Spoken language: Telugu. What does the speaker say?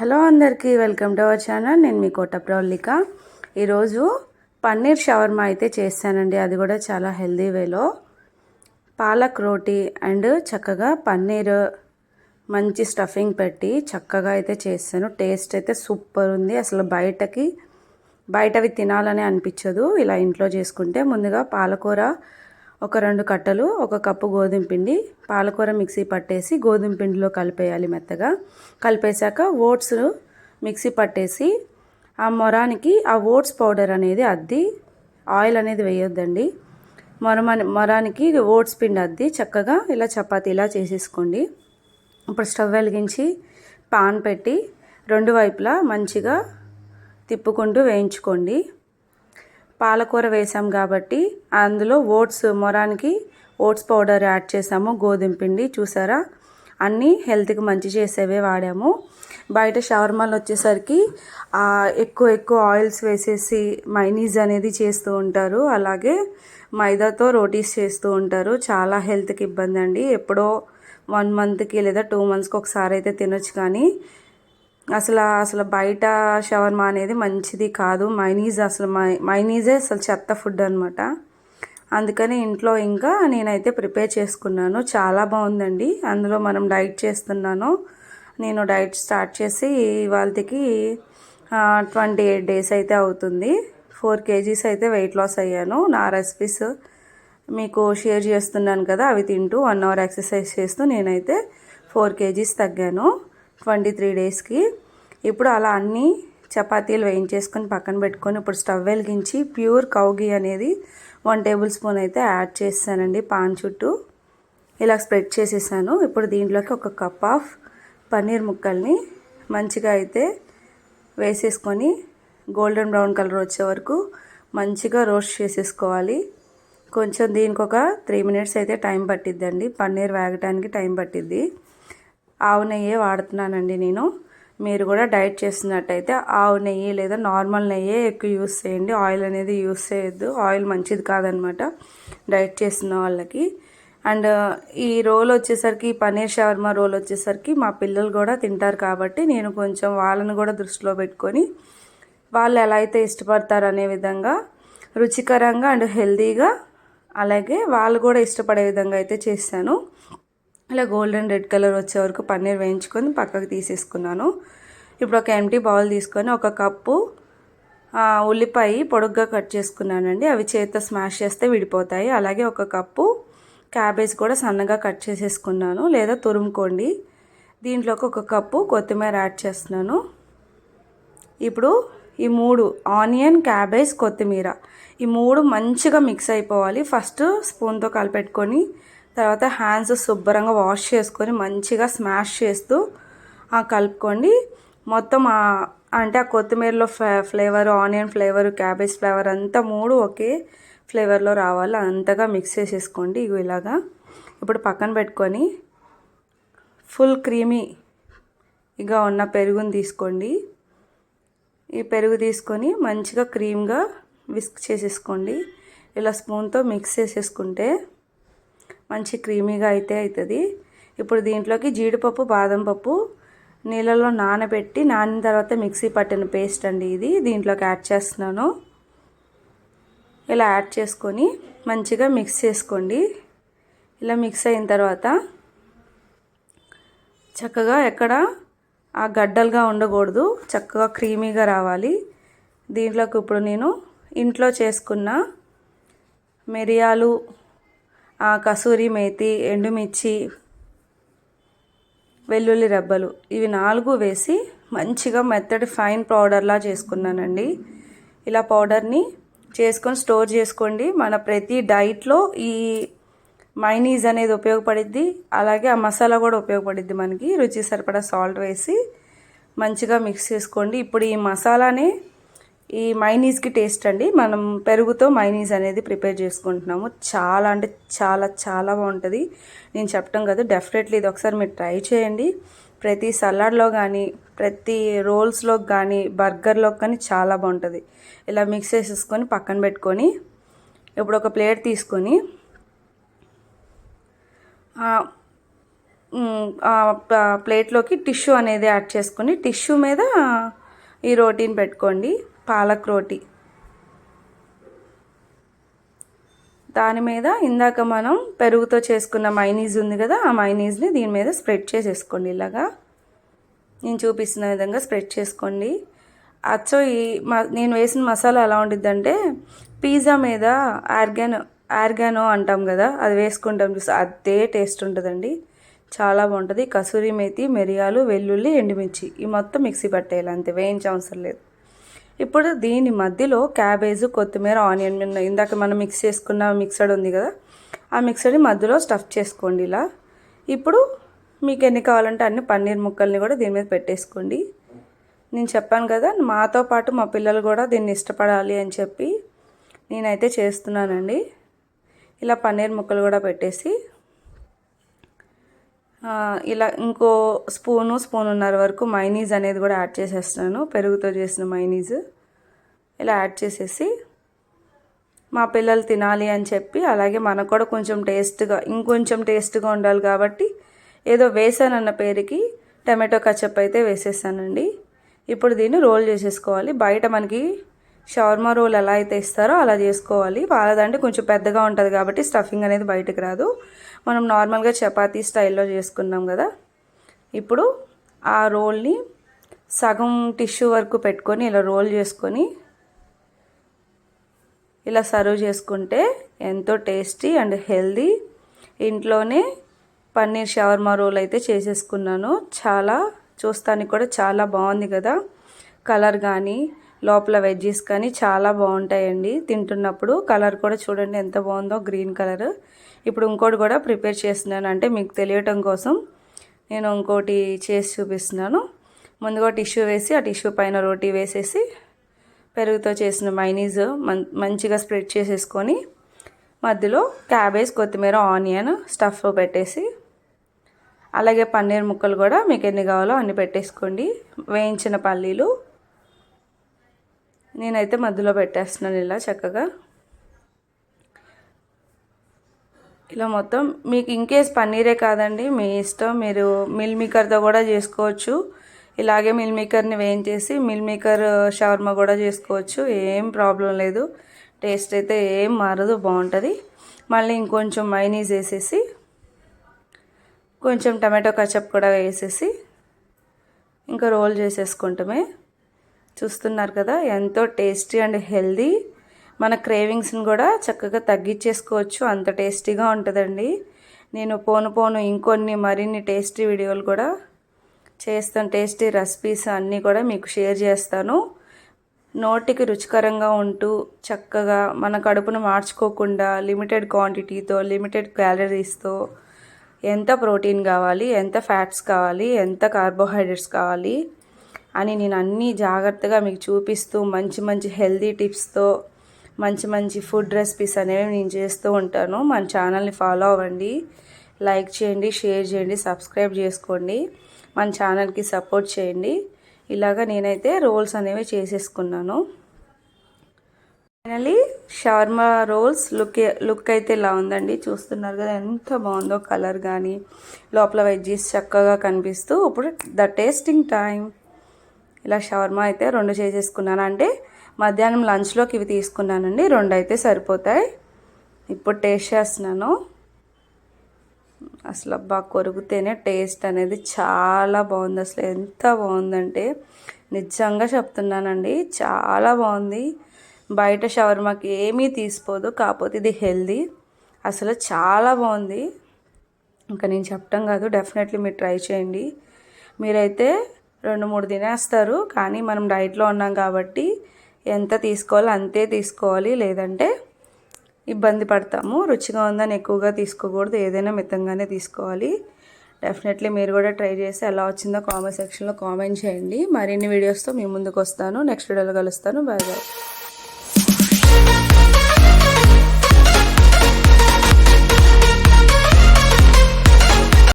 హలో అందరికీ వెల్కమ్ టు అవర్ ఛానల్. నేను మీ కోట ప్రవళిక. ఈరోజు పన్నీర్ షవర్మా అయితే చేస్తానండి. అది కూడా చాలా హెల్దీ వేలో. పాలక్ రోటీ అండ్ చక్కగా పన్నీర్ మంచి స్టఫింగ్ పెట్టి చక్కగా అయితే చేస్తాను. టేస్ట్ అయితే సూపర్ ఉంది. అసలు బయటవి తినాలని అనిపించదు ఇలా ఇంట్లో చేసుకుంటే. ముందుగా పాలకూర ఒక 2 కట్టలు, 1 కప్పు గోధుమ పిండి, పాలకూర మిక్సీ పట్టేసి గోధుమ పిండిలో కలిపేయాలి. మెత్తగా కలిపేశాక ఓట్స్ మిక్సీ పట్టేసి ఆ మొరానికి ఆ ఓట్స్ పౌడర్ అనేది అద్ది, ఆయిల్ అనేది వేయొద్దండి. మొరానికి ఓట్స్ పిండి అద్ది చక్కగా ఇలా చపాతీలా చేసేసుకోండి. ఇప్పుడు స్టవ్ వెలిగించి పాన్ పెట్టి 2 వైపులా మంచిగా తిప్పుకుంటూ వేయించుకోండి. పాలకూర వేసాం కాబట్టి అందులో మొరానికి ఓట్స్ పౌడర్ యాడ్ చేసాము. గోధుమ పిండి చూసారా, అన్నీ హెల్త్కి మంచి చేసేవే వాడాము. బయట షవర్మాలు వచ్చేసరికి ఎక్కువ ఆయిల్స్ వేసేసి మైనీస్ అనేది చేస్తూ ఉంటారు. అలాగే మైదాతో రోటీస్ చేస్తూ ఉంటారు. చాలా హెల్త్కి ఇబ్బంది అండి. ఎప్పుడో 1 మంత్కి లేదా 2 మంత్స్కి ఒకసారి అయితే తినొచ్చు, కానీ అసలు బయట షవర్మా అనేది మంచిది కాదు. మైనీజే అసలు చెత్త ఫుడ్ అనమాట. అందుకని ఇంట్లో ఇంకా నేనైతే ప్రిపేర్ చేసుకున్నాను. చాలా బాగుందండి. అందులో మనం డైట్ చేస్తున్నాను. నేను డైట్ స్టార్ట్ చేసి ఇవాళకి 28 డేస్ అయితే అవుతుంది. 4 kgs అయితే వెయిట్ లాస్ అయ్యాను. నా రెసిపీస్ మీకు షేర్ చేస్తున్నాను కదా, అవి తింటూ 1 hour ఎక్సర్సైజ్ చేస్తూ నేనైతే 4 kgs తగ్గాను 23 డేస్కి. ఇప్పుడు అలా అన్నీ చపాతీలు వేయించేసుకొని పక్కన పెట్టుకొని ఇప్పుడు స్టవ్ వెలిగించి ప్యూర్ కౌ ఘీ అనేది 1 టేబుల్ స్పూన్ అయితే యాడ్ చేస్తానండి. పాన్ చుట్టూ ఇలా స్ప్రెడ్ చేసేసాను. ఇప్పుడు దీంట్లోకి 1 కప్ ఆఫ్ పన్నీర్ ముక్కల్ని మంచిగా అయితే వేసేసుకొని గోల్డెన్ బ్రౌన్ కలర్ వచ్చే వరకు మంచిగా రోస్ట్ చేసేసుకోవాలి. కొంచెం దీనికి ఒక 3 minutes అయితే టైం పట్టిద్దండి. పన్నీర్ వేగటానికి టైం పట్టిద్ది. ఆవు నెయ్యే వాడుతున్నానండి నేను. మీరు కూడా డైట్ చేస్తున్నట్టయితే ఆవు నెయ్యి లేదా నార్మల్ నెయ్యే ఎక్కువ యూస్ చేయండి. ఆయిల్ అనేది యూస్ చేయొద్దు. ఆయిల్ మంచిది కాదనమాట డైట్ చేస్తున్న వాళ్ళకి. అండ్ ఈ రోల్ వచ్చేసరికి, పన్నీర్ షవర్మా రోల్ వచ్చేసరికి మా పిల్లలు కూడా తింటారు కాబట్టి నేను కొంచెం వాళ్ళని కూడా దృష్టిలో పెట్టుకొని వాళ్ళు ఎలా అయితే ఇష్టపడతారు అనే విధంగా రుచికరంగా అండ్ హెల్తీగా, అలాగే వాళ్ళు కూడా ఇష్టపడే విధంగా అయితే చేశాను. ఇలా గోల్డెన్ రెడ్ కలర్ వచ్చే వరకు పన్నీర్ వేయించుకొని పక్కకు తీసేసుకున్నాను. ఇప్పుడు ఒక ఎంటీ బౌల్ తీసుకొని 1 కప్పు ఉల్లిపాయ పొడుగ్గా కట్ చేసుకున్నానండి. అవి చేతితో స్మాష్ చేస్తే విడిపోతాయి. అలాగే 1 కప్పు క్యాబేజ్ కూడా సన్నగా కట్ చేసేసుకున్నాను, లేదా తురుముకోండి. దీంట్లోకి 1 కప్పు కొత్తిమీర యాడ్ చేస్తున్నాను. ఇప్పుడు ఈ 3 ఆనియన్, క్యాబేజ్, కొత్తిమీర ఈ 3 మంచిగా మిక్స్ అయిపోవాలి. ఫస్ట్ స్పూన్తో కలిపెట్టుకొని తర్వాత హ్యాండ్స్ శుభ్రంగా వాష్ చేసుకొని మంచిగా స్మాష్ చేస్తూ కలుపుకోండి. మొత్తం అంటే ఆ కొత్తిమీరలో flavour, onion flavour, cabbage flavour అంతా 3 ఒకే ఫ్లేవర్లో రావాలి. అంతగా మిక్స్ చేసేసుకోండి. ఇలాగా ఇప్పుడు పక్కన పెట్టుకొని ఫుల్ క్రీమీగా ఉన్న పెరుగుని తీసుకోండి. ఈ పెరుగు తీసుకొని మంచిగా క్రీమ్గా విస్క్ చేసేసుకోండి. ఇలా స్పూన్తో మిక్స్ చేసేసుకుంటే మంచి క్రీమీగా అయితే అవుతుంది. ఇప్పుడు దీంట్లోకి జీడిపప్పు, బాదం పప్పు నీళ్ళలో నానిన తర్వాత మిక్సీ పట్టిన పేస్ట్ అండి ఇది. దీంట్లోకి యాడ్ చేస్తున్నాను. ఇలా యాడ్ చేసుకొని మంచిగా మిక్స్ చేసుకోండి. ఇలా మిక్స్ అయిన తర్వాత చక్కగా ఎక్కడ ఆ గడ్డలుగా ఉండకూడదు, చక్కగా క్రీమీగా రావాలి. దీంట్లోకి ఇప్పుడు నేను ఇంట్లో చేసుకున్న మిరియాలు, కసూరి మేతి, ఎండుమిర్చి, వెల్లుల్లి రెబ్బలు ఇవి 4 వేసి మంచిగా మెత్తటి ఫైన్ పౌడర్లా చేసుకున్నానండి. ఇలా పౌడర్ని చేసుకొని స్టోర్ చేసుకోండి. మన ప్రతి డైట్లో ఈ మైనీస్ అనేది ఉపయోగపడిద్ది. అలాగే ఆ మసాలా కూడా ఉపయోగపడిద్ది. మనకి రుచి సరిపడా సాల్ట్ వేసి మంచిగా మిక్స్ చేసుకోండి. ఇప్పుడు ఈ మసాలానే ఈ మైనీస్కి టేస్ట్ అండి. మనం పెరుగుతో మైనీస్ అనేది ప్రిపేర్ చేసుకుంటున్నాము. చాలా అంటే చాలా చాలా బాగుంటుంది. నేను చెప్పడం కదా, డెఫినెట్లీ ఇది ఒకసారి మీరు ట్రై చేయండి. ప్రతి సలాడ్లో కానీ, ప్రతి రోల్స్లో కానీ, బర్గర్లో కానీ చాలా బాగుంటుంది. ఇలా మిక్స్ చేసేసుకొని పక్కన పెట్టుకొని ఇప్పుడు ఒక ప్లేట్ తీసుకొని ప్లేట్లోకి టిష్యూ అనేది యాడ్ చేసుకొని టిష్యూ మీద ఈ రోటీని పెట్టుకోండి, పాలక్ రోటీ. దాని మీద ఇందాక మనం పెరుగుతో చేసుకున్న మైనీస్ ఉంది కదా, ఆ మైనీస్ని దీని మీద స్ప్రెడ్ చేసేసుకోండి. ఇలాగా నేను చూపిస్తున్న విధంగా స్ప్రెడ్ చేసుకోండి. నేను వేసిన మసాలా ఎలా ఉండిద్దంటే పిజ్జా మీద ఆర్గానో అంటాం కదా, అది వేసుకుంటాం చూసి అదే టేస్ట్ ఉంటుందండి, చాలా బాగుంటుంది. కసూరి మేతి, మిరియాలు, వెల్లుల్లి, ఎండుమిర్చి ఈ మొత్తం మిక్సీ పట్టేయాలి, అంతే, వేయించే అవసరం లేదు. ఇప్పుడు దీని మధ్యలో క్యాబేజ్, కొత్తిమీర, ఆనియన్ ఇందాక మనం మిక్స్ చేసుకున్న మిక్సడ్ ఉంది కదా, ఆ మిక్సర్ని మధ్యలో స్టఫ్ చేసుకోండి ఇలా. ఇప్పుడు మీకు ఎన్ని కావాలంటే అన్ని పన్నీర్ ముక్కల్ని కూడా దీని మీద పెట్టేసుకోండి. నేను చెప్పాను కదా, మాతో పాటు మా పిల్లలు కూడా దీన్ని ఇష్టపడాలి అని చెప్పి నేనైతే చేస్తున్నానండి. ఇలా పన్నీర్ ముక్కలు కూడా పెట్టేసి ఇలా ఇంకో స్పూనున్నర వరకు మైనీస్ అనేది కూడా యాడ్ చేసేస్తున్నాను, పెరుగుతో చేసిన మైనీస్. ఇలా యాడ్ చేసేసి మా పిల్లలు తినాలి అని చెప్పి, అలాగే మనకు కూడా ఇంకొంచెం టేస్ట్గా ఉండాలి కాబట్టి ఏదో వేసానన్న పేరుకి టమాటో కచప్ అయితే వేసేసానండి. ఇప్పుడు దీన్ని రోల్ చేసేసుకోవాలి. బయట మనకి షవర్మా రోల్ ఎలా అయితే ఇస్తారో అలా చేసుకోవాలి. వాళ్ళదంటే కొంచెం పెద్దగా ఉంటుంది కాబట్టి స్టఫింగ్ అనేది బయటకు రాదు. మనం నార్మల్గా చపాతీ స్టైల్లో చేసుకున్నాం కదా. ఇప్పుడు ఆ రోల్ని సగం టిష్యూ వరకు పెట్టుకొని ఇలా రోల్ చేసుకొని ఇలా సర్వ్ చేసుకుంటే ఎంతో టేస్టీ అండ్ హెల్దీ ఇంట్లోనే పన్నీర్ షవర్మా రోల్ అయితే చేసేసుకున్నాను. చూస్తానికి కూడా చాలా బాగుంది కదా, కలర్ కానీ లోపల వెజ్జీస్ కానీ చాలా బాగుంటాయండి తింటున్నప్పుడు. కలర్ కూడా చూడండి ఎంత బాగుందో, గ్రీన్ కలర్. ఇప్పుడు ఇంకోటి కూడా ప్రిపేర్ చేస్తున్నాను, అంటే మీకు తెలియటం కోసం నేను ఇంకోటి చేసి చూపిస్తున్నాను. ముందుగా టిష్యూ వేసి ఆ టిష్యూ పైన రోటీ వేసేసి పెరుగుతో చేసిన మైనీస్ మంచిగా స్ప్రెడ్ చేసేసుకొని మధ్యలో క్యాబేజ్, కొత్తిమీర, ఆనియన్ స్టఫ్ పెట్టేసి, అలాగే పన్నీర్ ముక్కలు కూడా మీకు ఎన్ని కావాలో అన్ని పెట్టేసుకోండి. వేయించిన పల్లీలు నేనైతే మధ్యలో పెట్టేస్తున్నాను ఇలా చక్కగా. ఇలా మొత్తం మీకు ఇన్కేస్ పన్నీరే కాదండి మీ ఇష్టం, మీరు మిల్ మేకర్తో కూడా చేసుకోవచ్చు. ఇలాగే మిల్ మేకర్ని వేయించేసి మిల్ మేకర్ షవర్మా కూడా చేసుకోవచ్చు, ఏం ప్రాబ్లం లేదు. టేస్ట్ అయితే ఏం మారదు, బాగుంటుంది. మళ్ళీ ఇంకొంచెం మైనీస్ వేసేసి కొంచెం టమాటో కచప్ కూడా వేసేసి ఇంకా రోల్ చేసేసుకుంటామే. చూస్తున్నారు కదా ఎంతో టేస్టీ అండ్ హెల్దీ. మన క్రేవింగ్స్ని కూడా చక్కగా తగ్గించేసుకోవచ్చు, అంత టేస్టీగా ఉంటుందండి. నేను పోను ఇంకొన్ని మరిన్ని టేస్టీ వీడియోలు కూడా చేస్తాను, టేస్టీ రెసిపీస్ అన్నీ కూడా మీకు షేర్ చేస్తాను. నోటికి రుచికరంగా ఉంటూ చక్కగా మన కడుపును మార్చుకోకుండా లిమిటెడ్ క్వాంటిటీతో, లిమిటెడ్ క్యాలరీస్తో ఎంత ప్రోటీన్ కావాలి, ఎంత ఫ్యాట్స్ కావాలి, ఎంత కార్బోహైడ్రేట్స్ కావాలి అని నేను అన్నీ జాగ్రత్తగా మీకు చూపిస్తూ మంచి హెల్దీ టిప్స్తో మంచి ఫుడ్ రెసిపీస్ అనేవి నేను చేస్తూ ఉంటాను. మన ఛానల్ని ఫాలో అవ్వండి, లైక్ చేయండి, షేర్ చేయండి, సబ్స్క్రైబ్ చేసుకోండి, మన ఛానల్కి సపోర్ట్ చేయండి. ఇలాగా నేనైతే రోల్స్ అనేవి చేసేసుకున్నాను. ఫైనలీ షవర్మా రోల్స్ లుక్ అయితే ఇలా ఉందండి. చూస్తున్నారు కదా ఎంత బాగుందో, కలర్ కానీ లోపల వెజ్జీస్ చక్కగా కనిపిస్తూ. ఇప్పుడు ద టేస్టింగ్ టైం. ఇలా షవర్మా అయితే 2 చేసేసుకున్నాను, అంటే మధ్యాహ్నం లంచ్లోకి ఇవి తీసుకున్నానండి, 2 అయితే సరిపోతాయి. ఇప్పుడు టేస్ట్ చేస్తున్నాను. అసలు బాగా కొరికితేనే టేస్ట్ అనేది చాలా బాగుంది. అసలు ఎంత బాగుందంటే నిజంగా చెప్తున్నానండి, చాలా బాగుంది. బయట షవర్మాకి ఏమీ తీసిపోదు, కాకపోతే ఇది హెల్దీ. అసలు చాలా బాగుంది. ఇంకా నేను చెప్పడం కాదు, డెఫినెట్లీ మీరు ట్రై చేయండి. మీరైతే 2-3 తినేస్తారు, కానీ మనం డైట్లో ఉన్నాం కాబట్టి ఎంత తీసుకోవాలో అంతే తీసుకోవాలి, లేదంటే ఇబ్బంది పడతాము. రుచిగా ఉందని ఎక్కువగా తీసుకోకూడదు, ఏదైనా మితంగానే తీసుకోవాలి. డెఫినెట్లీ మీరు కూడా ట్రై చేసి ఎలా వచ్చిందో కామెంట్ సెక్షన్లో కామెంట్ చేయండి. మరిన్ని వీడియోస్తో మీ ముందుకు వస్తాను. నెక్స్ట్ వీడియోలో కలుస్తాను. Bye bye.